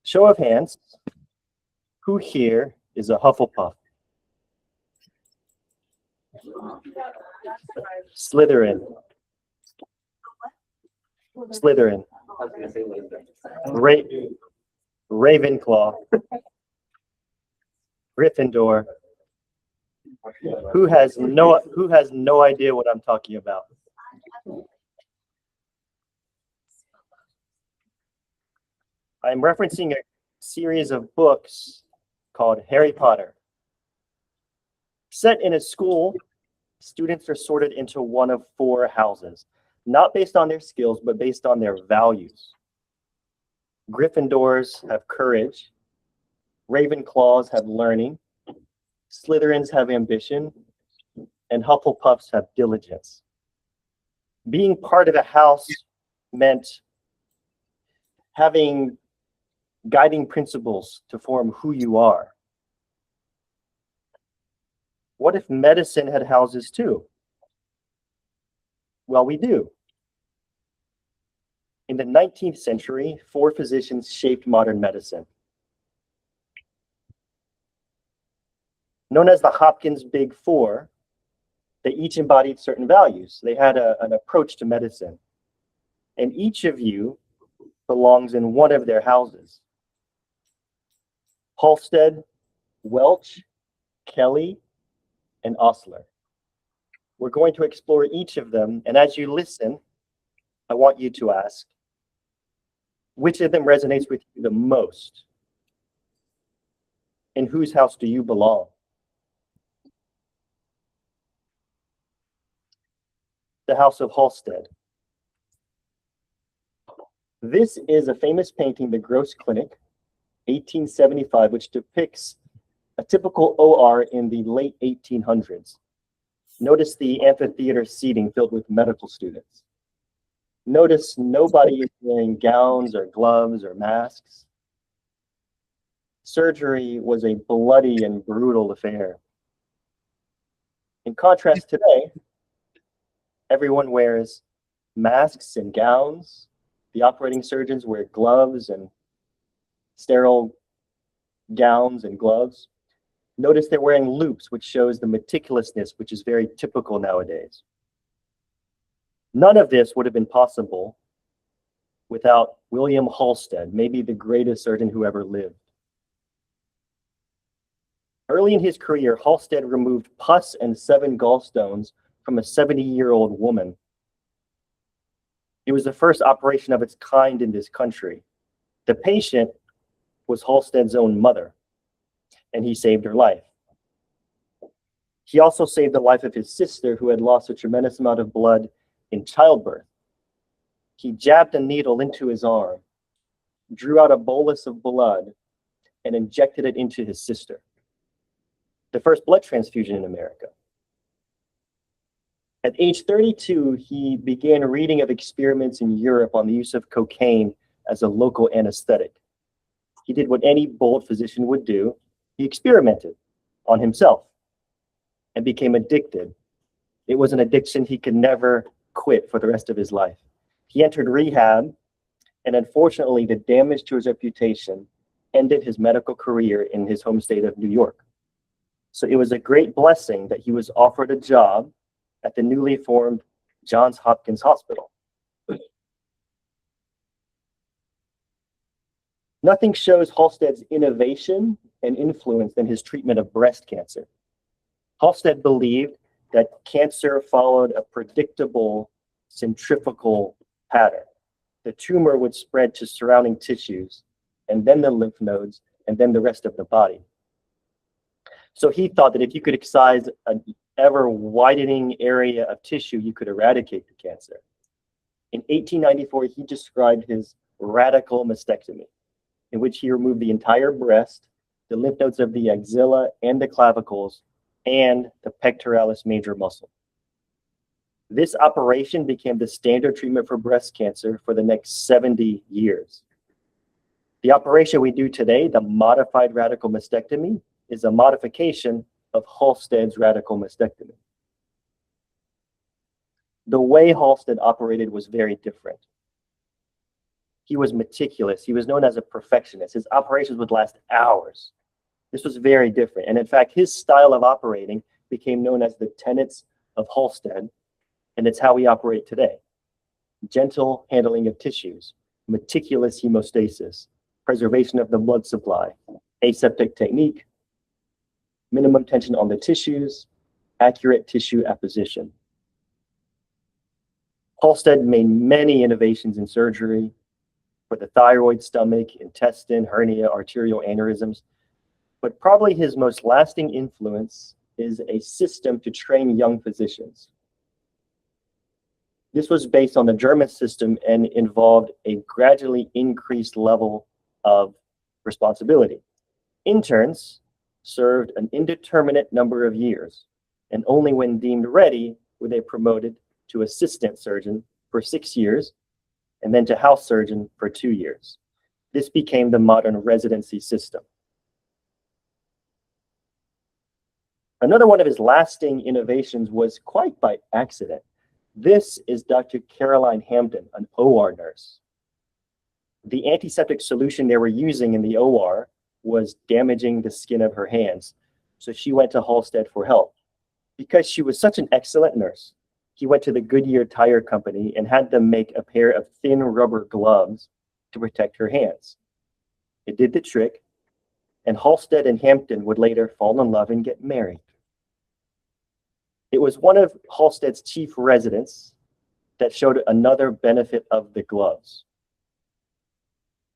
Show of hands, who here is a Hufflepuff? Slytherin. Slytherin. Ravenclaw. Gryffindor. Who has no idea what I'm talking about? I'm referencing a series of books called Harry Potter. Set in a school, students are sorted into one of four houses, not based on their skills, but based on their values. Gryffindors have courage, Ravenclaws have learning, Slytherins have ambition, and Hufflepuffs have diligence. Being part of a house meant having guiding principles to form who you are. What if medicine had houses too? Well, we do. In the 19th century, four physicians shaped modern medicine. Known as the Hopkins Big Four, they each embodied certain values. They had an approach to medicine. And each of you belongs in one of their houses. Halsted, Welch, Kelly, and Osler. We're going to explore each of them, and as you listen, I want you to ask, which of them resonates with you the most? In whose house do you belong? The House of Halsted. This is a famous painting, The Gross Clinic, 1875, which depicts a typical OR in the late 1800s. Notice the amphitheater seating filled with medical students. Notice nobody is wearing gowns or gloves or masks. Surgery was a bloody and brutal affair. In contrast today, everyone wears masks and gowns. The operating surgeons wear gloves and sterile gowns and gloves. Notice they're wearing loops, which shows the meticulousness, which is very typical nowadays. None of this would have been possible without William Halsted, maybe the greatest surgeon who ever lived. Early in his career, Halsted removed pus and 7 gallstones from a 70-year-old woman. It was the first operation of its kind in this country. The patient was Halsted's own mother, and he saved her life. He also saved the life of his sister, who had lost a tremendous amount of blood in childbirth. He jabbed a needle into his arm, drew out a bolus of blood, and injected it into his sister. The first blood transfusion in America. At age 32, he began reading of experiments in Europe on the use of cocaine as a local anesthetic. He did what any bold physician would do. He experimented on himself and became addicted. It was an addiction he could never quit for the rest of his life. He entered rehab, and unfortunately, the damage to his reputation ended his medical career in his home state of New York. So it was a great blessing that he was offered a job at the newly formed Johns Hopkins Hospital. Nothing shows Halsted's innovation and influence than his treatment of breast cancer. Halsted believed that cancer followed a predictable centrifugal pattern. The tumor would spread to surrounding tissues, and then the lymph nodes, and then the rest of the body. So he thought that if you could excise an ever-widening area of tissue, you could eradicate the cancer. In 1894, he described his radical mastectomy, in which he removed the entire breast, the lymph nodes of the axilla and the clavicles, and the pectoralis major muscle. This operation became the standard treatment for breast cancer for the next 70 years. The operation we do today, the modified radical mastectomy, is a modification of Halsted's radical mastectomy. The way Halsted operated was very different. He was meticulous. He was known as a perfectionist. His operations would last hours. This was very different. And in fact, his style of operating became known as the tenets of Halsted, and it's how we operate today. Gentle handling of tissues, meticulous hemostasis, preservation of the blood supply, aseptic technique, minimum tension on the tissues, accurate tissue apposition. Halsted made many innovations in surgery for the thyroid, stomach, intestine, hernia, arterial aneurysms, but probably his most lasting influence is a system to train young physicians. This was based on the German system and involved a gradually increased level of responsibility. Interns served an indeterminate number of years, and only when deemed ready were they promoted to assistant surgeon for 6 years, and then to house surgeon for 2 years. This became the modern residency system. Another one of his lasting innovations was quite by accident. This is Dr. Caroline Hampton, an OR nurse. The antiseptic solution they were using in the OR was damaging the skin of her hands, so she went to Halsted for help. Because she was such an excellent nurse, he went to the Goodyear Tire Company and had them make a pair of thin rubber gloves to protect her hands. It did the trick, and Halsted and Hampton would later fall in love and get married. It was one of Halsted's chief residents that showed another benefit of the gloves.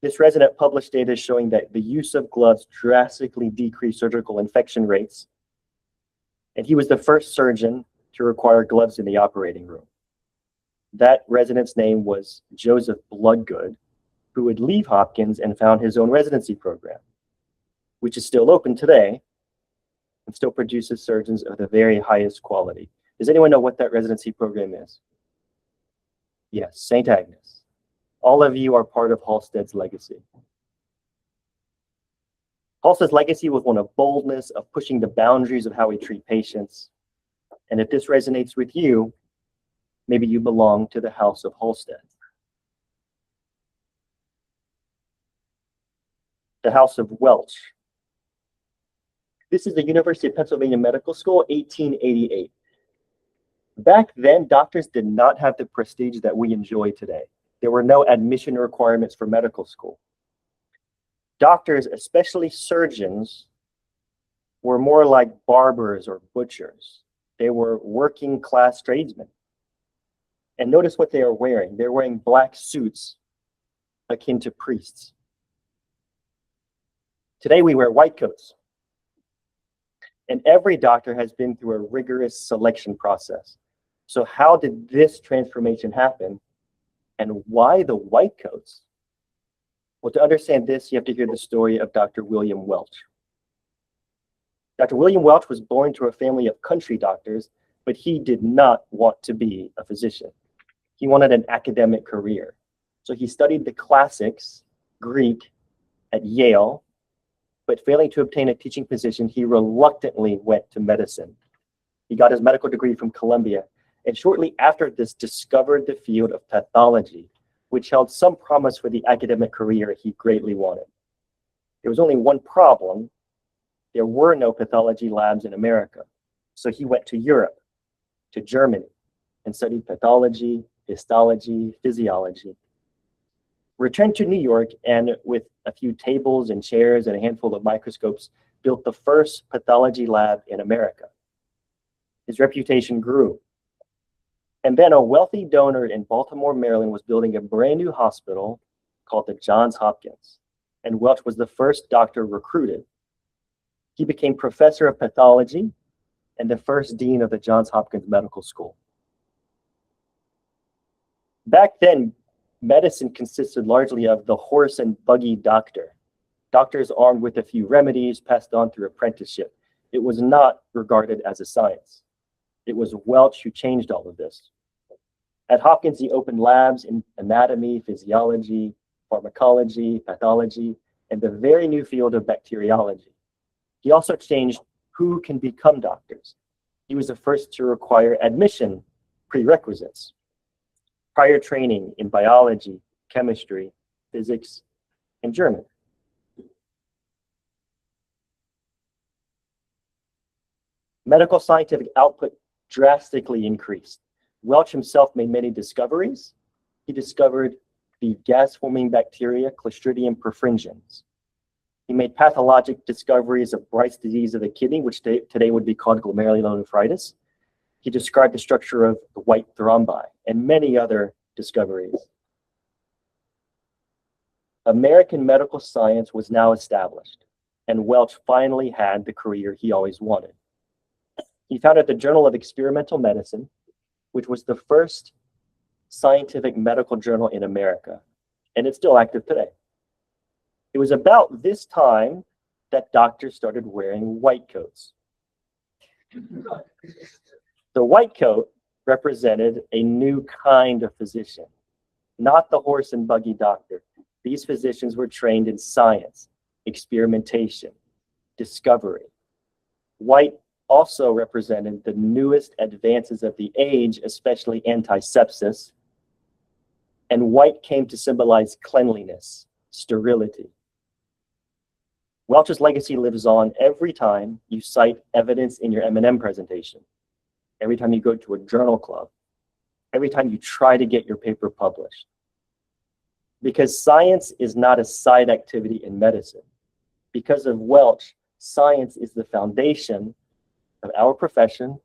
This resident published data showing that the use of gloves drastically decreased surgical infection rates, and he was the first surgeon to require gloves in the operating room. That resident's name was Joseph Bloodgood, who would leave Hopkins and found his own residency program, which is still open today and still produces surgeons of the very highest quality. Does anyone know what that residency program is? Yes, St. Agnes. All of you are part of Halsted's legacy. Halsted's legacy was one of boldness, of pushing the boundaries of how we treat patients. And if this resonates with you, maybe you belong to the House of Halsted. The House of Welch. This is the University of Pennsylvania Medical School, 1888. Back then, doctors did not have the prestige that we enjoy today. There were no admission requirements for medical school. Doctors, especially surgeons, were more like barbers or butchers. They were working class tradesmen. And notice what they are wearing. They're wearing black suits akin to priests. Today we wear white coats. And every doctor has been through a rigorous selection process. So how did this transformation happen? And why the white coats? Well, to understand this, you have to hear the story of Dr. William Welch. Dr. William Welch was born to a family of country doctors, but he did not want to be a physician. He wanted an academic career. So he studied the classics, Greek, at Yale, but failing to obtain a teaching position, he reluctantly went to medicine. He got his medical degree from Columbia, and shortly after this discovered the field of pathology, which held some promise for the academic career he greatly wanted. There was only one problem. There were no pathology labs in America. So he went to Europe, to Germany, and studied pathology, histology, physiology. Returned to New York, and with a few tables and chairs and a handful of microscopes, built the first pathology lab in America. His reputation grew. And then a wealthy donor in Baltimore, Maryland was building a brand new hospital called the Johns Hopkins. And Welch was the first doctor recruited. He became professor of pathology and the first dean of the Johns Hopkins Medical School. Back then, medicine consisted largely of the horse and buggy doctor. Doctors armed with a few remedies passed on through apprenticeship. It was not regarded as a science. It was Welch who changed all of this. At Hopkins, he opened labs in anatomy, physiology, pharmacology, pathology, and the very new field of bacteriology. He also changed who can become doctors. He was the first to require admission prerequisites, prior training in biology, chemistry, physics, and German. Medical scientific output drastically increased. Welch himself made many discoveries. He discovered the gas-forming bacteria Clostridium perfringens. He made pathologic discoveries of Bright's disease of the kidney, which today would be called glomerulonephritis. He described the structure of the white thrombi and many other discoveries. American medical science was now established, and Welch finally had the career he always wanted. He founded the Journal of Experimental Medicine, which was the first scientific medical journal in America, and it's still active today. It was about this time that doctors started wearing white coats. The white coat represented a new kind of physician, not the horse and buggy doctor. These physicians were trained in science, experimentation, discovery. White also represented the newest advances of the age, especially antisepsis. And white came to symbolize cleanliness, sterility. Welch's legacy lives on every time you cite evidence in your M&M presentation, every time you go to a journal club, every time you try to get your paper published. Because science is not a side activity in medicine. Because of Welch, science is the foundation of our profession,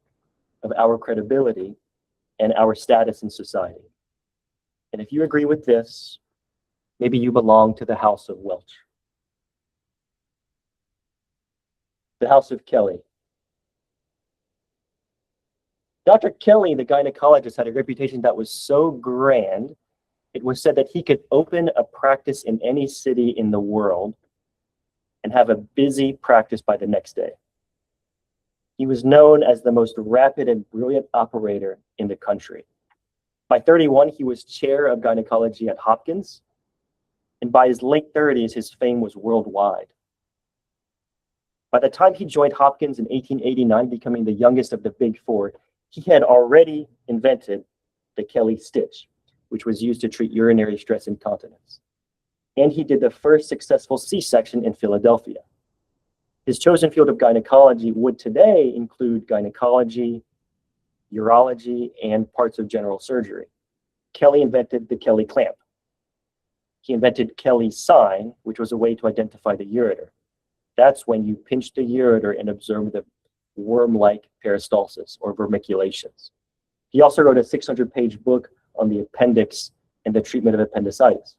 of our credibility, and our status in society. And if you agree with this, maybe you belong to the House of Welch. The House of Kelly. Dr. Kelly, the gynecologist, had a reputation that was so grand, it was said that he could open a practice in any city in the world and have a busy practice by the next day. He was known as the most rapid and brilliant operator in the country. By 31, he was chair of gynecology at Hopkins, and by his late 30s, his fame was worldwide. By the time he joined Hopkins in 1889, becoming the youngest of the Big Four, he had already invented the Kelly stitch, which was used to treat urinary stress incontinence. And he did the first successful C-section in Philadelphia. His chosen field of gynecology would today include gynecology, urology, and parts of general surgery. Kelly invented the Kelly clamp. He invented Kelly's sign, which was a way to identify the ureter. That's when you pinch the ureter and observe the worm-like peristalsis or vermiculations. He also wrote a 600-page book on the appendix and the treatment of appendicitis.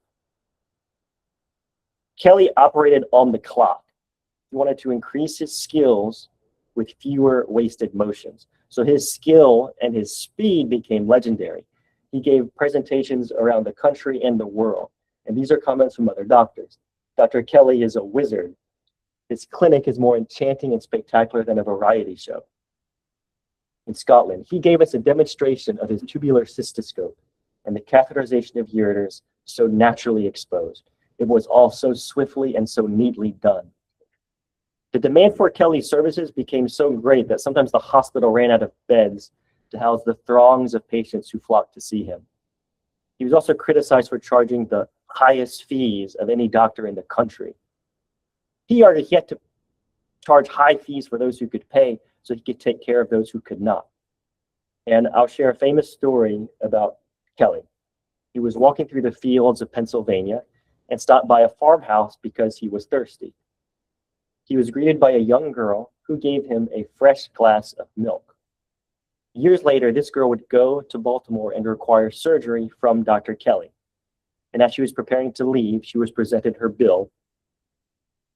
Kelly operated on the clock. He wanted to increase his skills with fewer wasted motions. So his skill and his speed became legendary. He gave presentations around the country and the world. And these are comments from other doctors. Dr. Kelly is a wizard. His clinic is more enchanting and spectacular than a variety show. In Scotland, he gave us a demonstration of his tubular cystoscope and the catheterization of ureters so naturally exposed. It was all so swiftly and so neatly done. The demand for Kelly's services became so great that sometimes the hospital ran out of beds to house the throngs of patients who flocked to see him. He was also criticized for charging the highest fees of any doctor in the country. He argued he had to charge high fees for those who could pay so he could take care of those who could not. And I'll share a famous story about Kelly. He was walking through the fields of Pennsylvania and stopped by a farmhouse because he was thirsty. He was greeted by a young girl who gave him a fresh glass of milk. Years later, this girl would go to Baltimore and require surgery from Dr. Kelly. And as she was preparing to leave, she was presented her bill.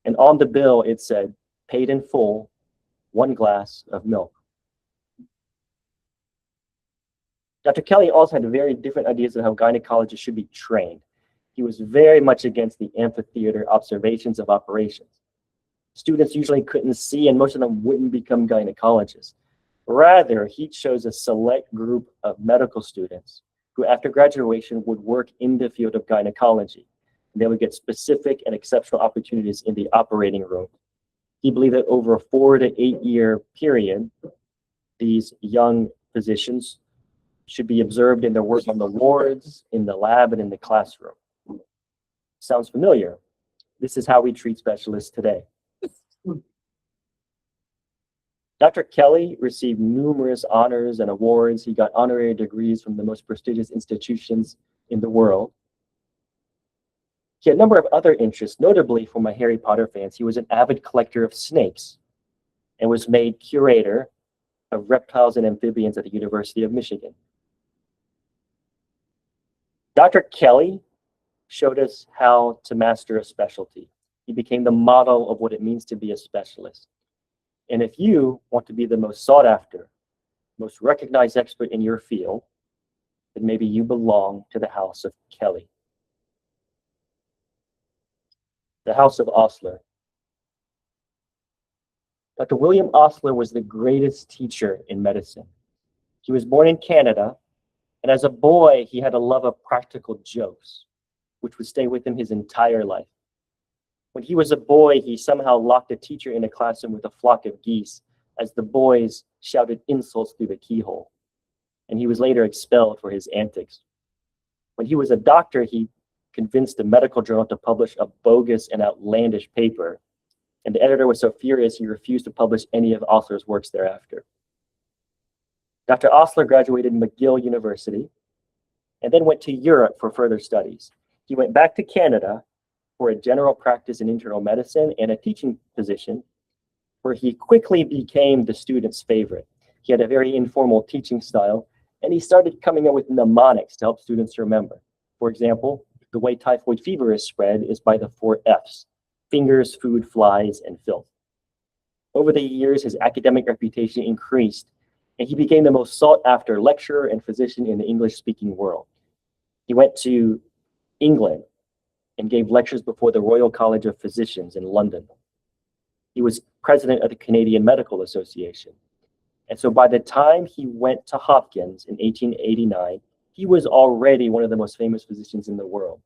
And on the bill, it said, paid in full, 1 glass of milk. Dr. Kelly also had very different ideas of how gynecologists should be trained. He was very much against the amphitheater observations of operations. Students usually couldn't see, and most of them wouldn't become gynecologists. Rather, he chose a select group of medical students who, after graduation, would work in the field of gynecology. They would get specific and exceptional opportunities in the operating room. He believed that over a 4 to 8 year period, these young physicians should be observed in their work on the wards, in the lab, and in the classroom. Sounds familiar? This is how we treat specialists today. Dr. Kelly received numerous honors and awards. He got honorary degrees from the most prestigious institutions in the world. He had a number of other interests, notably for my Harry Potter fans. He was an avid collector of snakes and was made curator of reptiles and amphibians at the University of Michigan. Dr. Kelly showed us how to master a specialty. He became the model of what it means to be a specialist. And if you want to be the most sought after, most recognized expert in your field, then maybe you belong to the house of Kelly. The house of Osler. Dr. William Osler was the greatest teacher in medicine. He was born in Canada, and as a boy, he had a love of practical jokes, which would stay with him his entire life. When he was a boy, he somehow locked a teacher in a classroom with a flock of geese as the boys shouted insults through the keyhole, and he was later expelled for his antics. When he was a doctor, he convinced a medical journal to publish a bogus and outlandish paper, and the editor was so furious he refused to publish any of Osler's works thereafter. Dr. Osler graduated McGill University and then went to Europe for further studies. He went back to Canada for a general practice in internal medicine and a teaching position, where he quickly became the student's favorite. He had a very informal teaching style, and he started coming up with mnemonics to help students remember. For example, the way typhoid fever is spread is by the 4 F's: fingers, food, flies, and filth. Over the years, his academic reputation increased, and he became the most sought-after lecturer and physician in the English-speaking world. He went to England and gave lectures before the Royal College of Physicians in London. He was president of the Canadian Medical Association. And so by the time he went to Hopkins in 1889, he was already one of the most famous physicians in the world.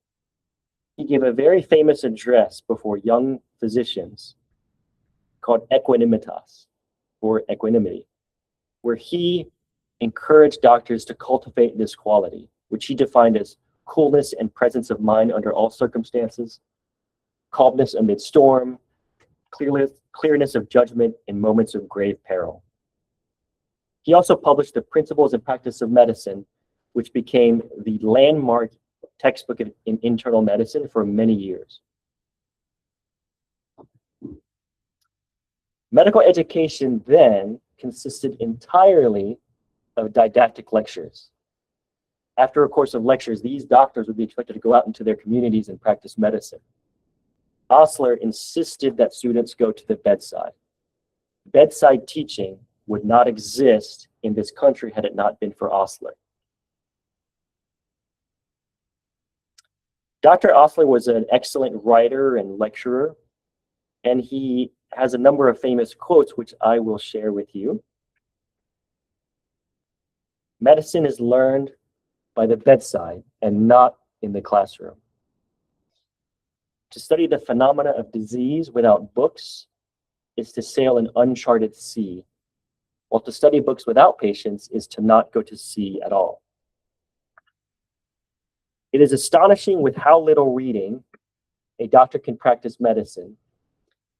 He gave a very famous address before young physicians called Equanimitas, or equanimity, where he encouraged doctors to cultivate this quality, which he defined as coolness and presence of mind under all circumstances, calmness amid storm, clearness of judgment in moments of grave peril. He also published the Principles and Practice of Medicine, which became the landmark textbook in internal medicine for many years. Medical education then consisted entirely of didactic lectures. After a course of lectures, these doctors would be expected to go out into their communities and practice medicine. Osler insisted that students go to the bedside. Bedside teaching would not exist in this country had it not been for Osler. Dr. Osler was an excellent writer and lecturer, and he has a number of famous quotes, which I will share with you. Medicine is learned by the bedside and not in the classroom. To study the phenomena of disease without books is to sail an uncharted sea, while to study books without patients is to not go to sea at all. It is astonishing with how little reading a doctor can practice medicine,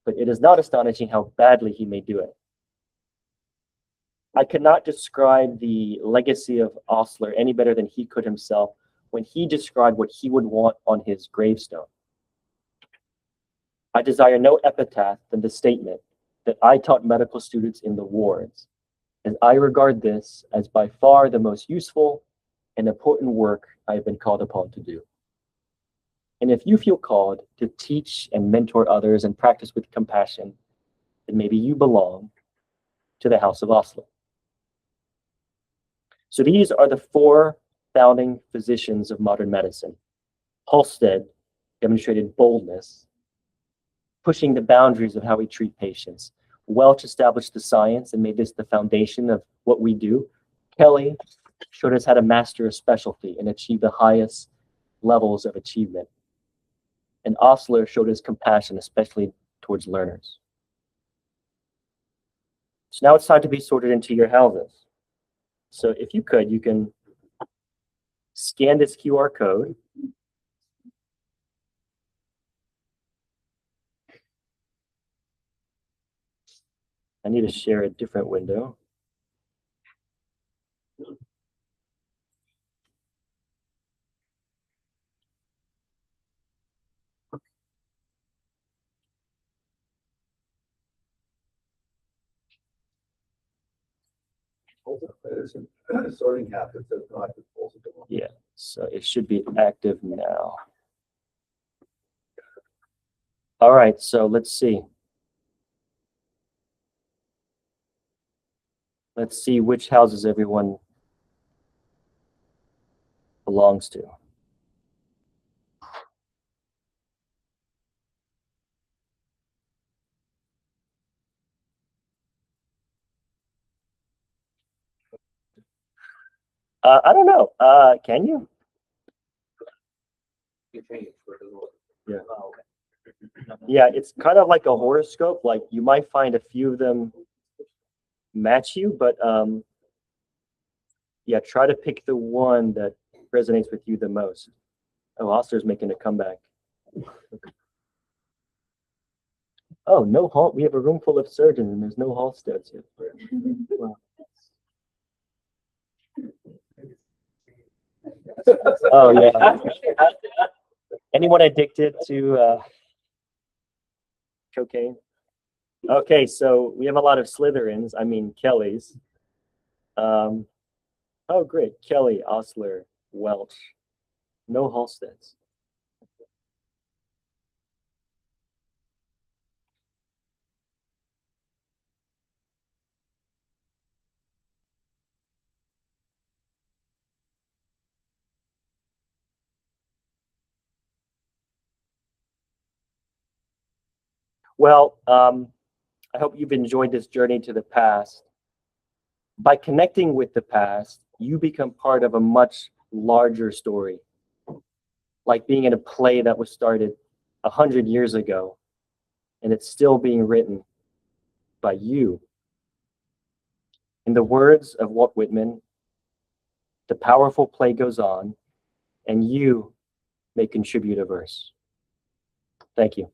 but it is not astonishing how badly he may do it. I cannot describe the legacy of Osler any better than he could himself when he described what he would want on his gravestone. I desire no epitaph than the statement that I taught medical students in the wards, and I regard this as by far the most useful and important work I have been called upon to do. And if you feel called to teach and mentor others and practice with compassion, then maybe you belong to the House of Osler. So these are the 4 founding physicians of modern medicine. Halsted demonstrated boldness, pushing the boundaries of how we treat patients. Welch established the science and made this the foundation of what we do. Kelly showed us how to master a specialty and achieve the highest levels of achievement. And Osler showed us compassion, especially towards learners. So now it's time to be sorted into your houses. So if you could, you can scan this QR code. I need to share a different window. Sorting cap that says not disposable. Yeah, so it should be active now. All right, so let's see. Let's see which houses everyone belongs to. I don't know. Can you? You change it for it. Yeah. Oh, okay. Yeah, it's kind of like a horoscope. Like you might find a few of them match you, but yeah, try to pick the one that resonates with you the most. Oh, Osler's making a comeback. Oh, no Hall. We have a room full of surgeons and there's no Halsteds here. Wow. Oh yeah. Anyone addicted to cocaine? Okay, so we have a lot of Slytherins. I mean Kellys. Oh, great. Kelly, Osler, Welch. No Halsteds. Well, I hope you've enjoyed this journey to the past. By connecting with the past, you become part of a much larger story, like being in a play that was started 100 years ago, and it's still being written by you. In the words of Walt Whitman, the powerful play goes on, and you may contribute a verse. Thank you.